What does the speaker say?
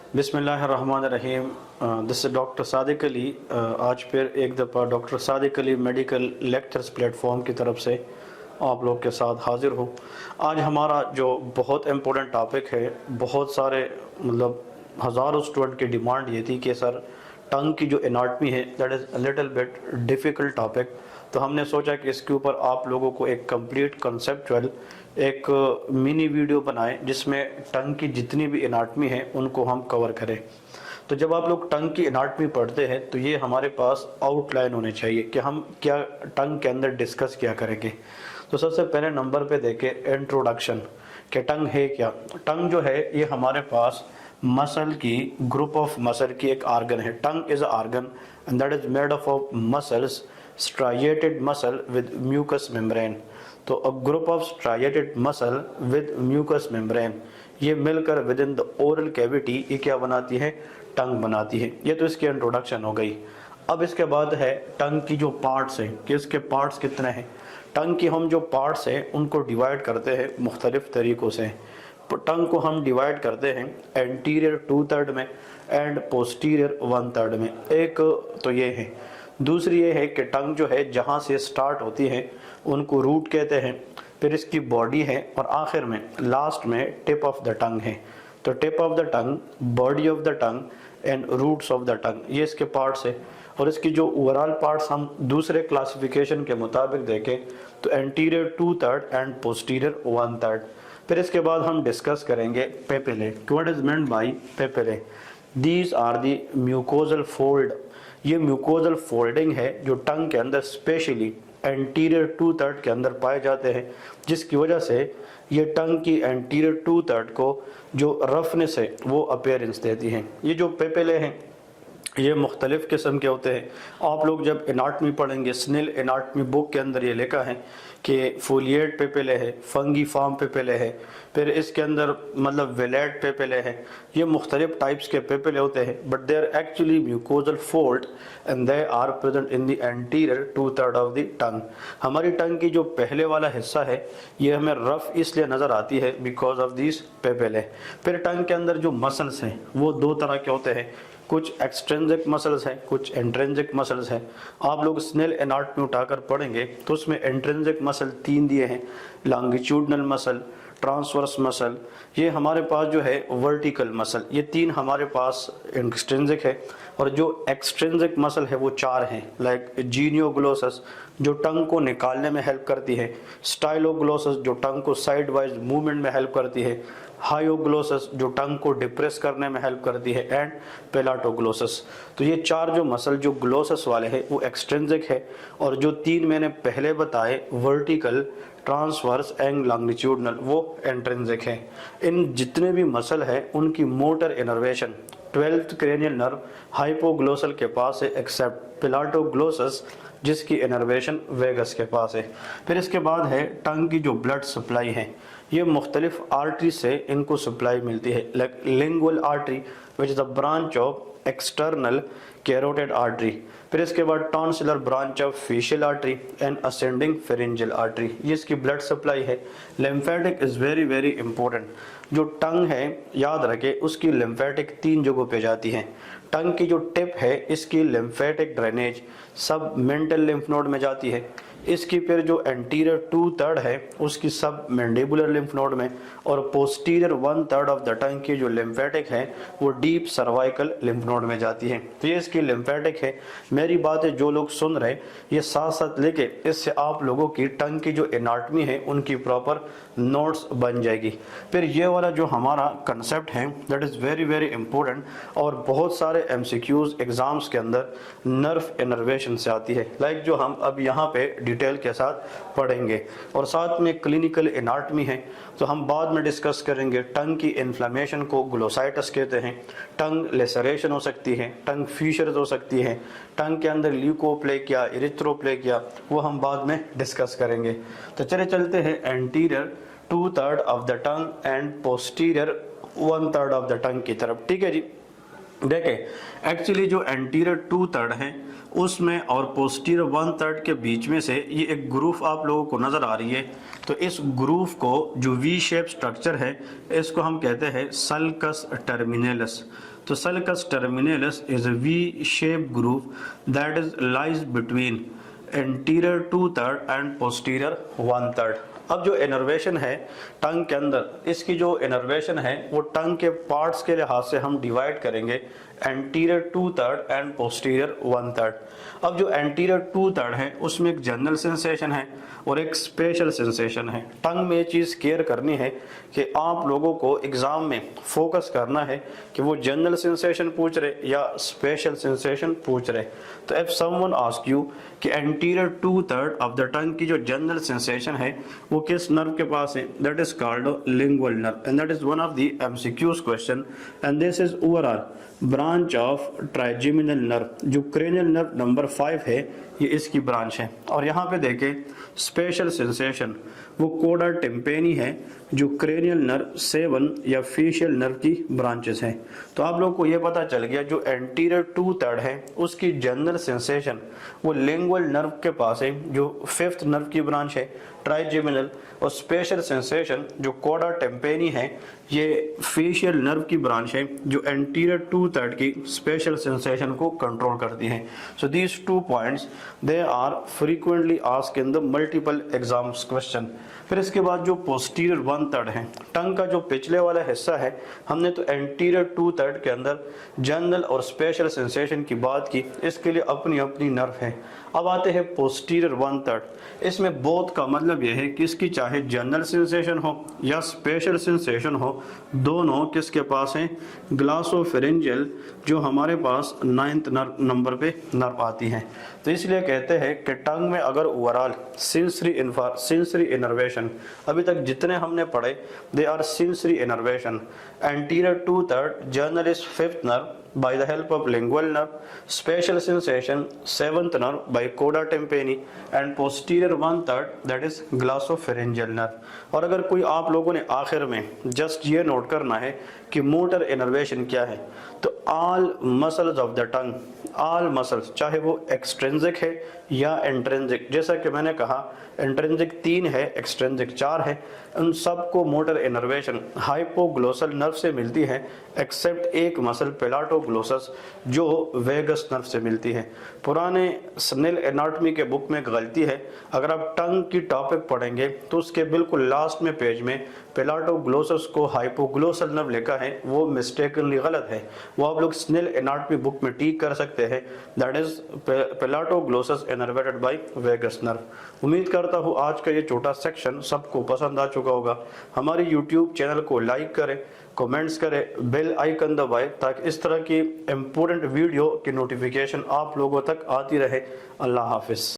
बिस्मिल्लाहिर्रहमानिर्रहीम। This is doctor Sadiq Ali. आज फिर एक दफ़ा doctor Sadiq Ali medical lectures platform की तरफ से आप लोग के साथ हाज़िर हूँ। आज हमारा जो बहुत इम्पोर्टेंट टॉपिक है, बहुत सारे मतलब हज़ारों स्टूडेंट की डिमांड ये थी कि सर टंग की जो एनाटमी है that is a little bit difficult topic. तो हमने सोचा कि इसके ऊपर आप लोगों को एक कंप्लीट कंसेप्चुअल एक मिनी वीडियो बनाएं जिसमें टंग की जितनी भी एनाटमी है उनको हम कवर करें। तो जब आप लोग टंग की एनाटमी पढ़ते हैं तो ये हमारे पास आउटलाइन होने चाहिए कि हम क्या टंग के अंदर डिस्कस क्या करेंगे। तो सबसे पहले नंबर पे देखें इंट्रोडक्शन कि टंग है क्या। टंग जो है ये हमारे पास मसल की ग्रुप ऑफ मसल की एक आर्गन है। Tongue is a organ and that is made of muscles striated muscle with mucous membrane। तो a group of striated muscle with mucous membrane ये मिलकर with in the oral cavity ये क्या बनाती है, टंग बनाती है। ये तो इसकी इंट्रोडक्शन हो गई। अब इसके बाद है टंग की जो पार्ट्स हैं कि इसके पार्ट्स कितने हैं। टंग की हम जो पार्ट्स हैं उनको डिवाइड करते हैं मुख्तलिफ तरीक़ों से। टंग को हम डिवाइड करते हैं एंटीरियर 2/3 में एंड पोस्टीरियर 1/3 में। एक तो ये है। दूसरी ये है कि टंग जो है जहाँ से स्टार्ट होती है उनको रूट कहते हैं, फिर इसकी बॉडी है और आखिर में लास्ट में टिप ऑफ द टंग है। तो tip of the tongue, body of the tongue and roots of the tongue ये इसके पार्ट्स है। और इसकी जो ओवरऑल पार्ट्स हम दूसरे क्लासिफिकेशन के मुताबिक देखें तो एंटीरियर 2/3 एंड पोस्टीरियर 1/3। फिर इसके बाद हम डिस्कस करेंगे papillae. What is meant by papillae? These are the mucosal fold. ये म्यूकोजल फोल्डिंग है जो टंग के अंदर स्पेशली एंटीरियर 2/3 के अंदर पाए जाते हैं, जिसकी वजह से ये टंग की एंटीरियर 2/3 को जो रफनेस है वो अपीयरेंस देती हैं। ये जो पेपिले हैं ये मुख्तलिफ़ किस्म के होते हैं। आप लोग जब एनाटमी पढ़ेंगे, स्नेल एनाटमी बुक के अंदर ये लिखा है कि फोलिएट पेपिले है, फंगी फार्म पेपिले है, फिर इसके अंदर मतलब वेलेट पेपिले है। ये मुख्तलिफ टाइप्स के पेपिले होते हैं but they are actually mucosal fold and they are present in the anterior 2/3 of the tongue. हमारी टंग की जो पहले वाला हिस्सा है ये हमें रफ इसलिए नज़र आती है बिकॉज ऑफ दिस पेपिले। फिर टंग के अंदर जो मसल्स हैं वो दो तरह के होते हैं, कुछ एक्सट्रिंसिक मसल्स हैं, कुछ इंट्रिंसिक मसल्स हैं। आप लोग स्नेल एनाटमी उठाकर पढ़ेंगे तो उसमें इंट्रिंसिक मसल 3 दिए हैं, लॉन्गिट्यूडनल मसल, ट्रांसवर्स मसल, ये हमारे पास जो है वर्टिकल मसल, ये 3 हमारे पास एक्सट्रिंसिक है। और जो एक्सट्रिंसिक मसल है वो 4 हैं, लाइक जीनियोग्लोसस जो टंग को निकालने में हेल्प करती है, स्टाइलोग्लोसस जो टंग को साइड वाइज मूवमेंट में हेल्प करती है, हायोग्लोसस जो टंग को डिप्रेस करने में हेल्प करती है एंड पेलाटोग्लोसस। तो ये 4 जो मसल जो ग्लोसस वाले हैं वो एक्सट्रिंसिक है और जो 3 मैंने पहले बताए वर्टिकल, ट्रांसवर्स एंड लॉन्गिट्यूडनल वो इंट्रिंसिक है। इन जितने भी मसल है उनकी motor innervation 12th cranial nerve hypoglossal के पास है एक्सेप्ट पेलाटोग्लोसस जिसकी इनर्वेशन वेगस के पास है। फिर इसके बाद है टंग की जो ब्लड सप्लाई है ये मुख्तलिफ आर्टरी से इनको सप्लाई मिलती है, like lingual artery which is the branch of external carotid artery. फिर इसके बाद tonsillar branch of facial artery and ascending pharyngeal artery, ये इसकी ब्लड सप्लाई है। Lymphatic is very very important. जो टंग है याद रखें उसकी लिम्फेटिक 3 जगहों पे जाती है। टंग की जो टिप है इसकी लिम्फेटिक ड्रेनेज सब मेंटल लिम्फ नोड में जाती है। इसकी फिर जो एंटीरियर 2/3 है उसकी सब मैंडिबुलर लिम्फ नोड में, और पोस्टीरियर 1/3 ऑफ द टंग की जो लिम्फेटिक है वो डीप सर्वाइकल लिम्फ नोड में जाती है। तो ये इसकी लिम्फेटिक है। मेरी बातें जो लोग सुन रहे ये साथ साथ लेके इससे आप लोगों की टंग की जो एनाटमी है उनकी प्रॉपर नोट्स बन जाएगी। फिर ये वाला जो हमारा कंसेप्ट है that is very very important और बहुत सारे MCQs एग्जाम्स के अंदर नर्व इनर्वेशन से आती है, लाइक जो हम अब यहाँ पे डिटेल के साथ पढ़ेंगे। और साथ में क्लिनिकल एनाटमी है तो हम बाद में डिस्कस करेंगे। टंग की इन्फ्लेमेशन को ग्लोसाइटिस कहते हैं, टंग लेसरेशन हो सकती है, टंग फीशर्स हो सकती है, टंग के अंदर ल्यूकोप्लेकिया, इरिथ्रोप्लेकिया वो हम बाद में डिस्कस करेंगे। तो चलते हैं anterior 2/3 of the tongue and posterior 1/3 of the टंग की तरफ। ठीक है जी। देखें एक्चुअली जो एंटीरियर 2/3 है उसमें और पोस्टीरियर 1/3 के बीच में से ये एक ग्रूव आप लोगों को नज़र आ रही है। तो इस ग्रूव को जो वी शेप स्ट्रक्चर है इसको हम कहते हैं सल्कस टर्मिनलस। तो sulcus terminals is a V shape groove that is lies between anterior 2/3 and posterior 1/3। अब जो इनर्वेशन है टंग के अंदर, इसकी जो इनर्वेशन है वो टंग के पार्ट्स के लिहाज से हम डिवाइड करेंगे एंटीरियर 2/3 एंड पोस्टीरियर 1/3। अब जो एंटीरियर 2/3 है उसमें एक जनरल सेंसेशन है और एक स्पेशल सेंसेशन है। टंग में ये चीज़ केयर करनी है कि आप लोगों को एग्ज़ाम में फोकस करना है कि वो जनरल सेंसेशन पूछ रहे या स्पेशल सेंसेशन पूछ रहे। तो इफ समवन आस्क यू कि एंटीरियर 2/3 ऑफ द टंग की जो जनरल सेंसेशन है वो किस नर्व के पास है, that is called lingual nerve and that is one of the MCQs question and this is overall branch of trigeminal nerve. जो cranial nerve number 5 है ये इसकी ब्रांच है। और यहाँ पे देखें स्पेशल सेंसेशन वो कोडा टिम्पेनी है जो क्रेनियल नर्व 7 या फेशियल नर्व की ब्रांचेस हैं। तो आप लोग को ये पता चल गया जो एंटीरियर 2/3 है उसकी जनरल सेंसेशन वो लिंगुअल नर्व के पास है जो 5th नर्व की ब्रांच है ट्राइजेमिनल, और स्पेशल सेंसेशन जो कोडा टेम्पेनी है ये फेशियल नर्व की ब्रांच है जो एंटीरियर 2/3 की स्पेशल सेंसेशन को कंट्रोल करती है। So these 2 points they are frequently asked in the multiple exams question. फिर इसके बाद जो पोस्टीरियर 1/3 है टंग का जो पिछले वाला हिस्सा है, हमने तो एंटीरियर 2/3 के अंदर जनरल और स्पेशल सेंसेशन की बात की, इसके लिए अपनी अपनी नर्व है। अब आते हैं पोस्टीरियर 1/3। इसमें बोथ का मतलब यह है कि इसकी चाहे जनरल सेंसेशन हो या स्पेशल सेंसेशन हो दोनों किसके पास हैं, ग्लासोफेरेंजियल जो हमारे पास 9th नंबर पे नर्व आती है। तो इसलिए कहते हैं कि टंग में अगर ओवरऑल सेंसरी इनर्वेशन अभी तक जितने हमने पढ़े they are sensory innervation. Anterior 2/3 general is 5th nerve by the help of lingual nerve, special sensation 7th nerve by coda tympani and posterior 1/3 that is glossopharyngeal nerve। और अगर कोई आप लोगों ने आखिर में जस्ट ये नोट करना है कि मोटर इनर्वेशन क्या है, तो all muscles of the tongue, all muscles चाहे वो एक्सट्रिंसिक है या इंट्रिंसिक, जैसा कि मैंने कहा इंट्रिंसिक 3 है एक्सट्रिंसिक 4 है, उन सबको मोटर इनर्वेशन हाइपोग्लोसल नर्व से मिलती है एक्सेप्ट एक मसल पेलाटोग्लोसस जो वेगस नर्व से मिलती है। पुराने स्नेल एनाटॉमी के बुक में एक गलती है, अगर आप टंग की टॉपिक पढ़ेंगे तो उसके बिल्कुल लास्ट में पेज में पेलाटोग्लोसस को हाइपोग्लोसल नर्व लिखा है, वो मिस्टेकनली गलत है। वो आप लोग स्नेल एनाटॉमी बुक में ठीक कर सकते हैं, that is palatoglossus innervated by vagus nerve. उम्मीद करता हूँ आज का ये छोटा सेक्शन सबको पसंद आ चुका होगा। हमारे यूट्यूब चैनल को लाइक करें, कमेंट्स करें, बेल आइकन दबाएं ताकि इस तरह की इम्पोर्टेंट वीडियो की नोटिफिकेशन आप लोगों तक आती रहे। अल्लाह हाफिज़।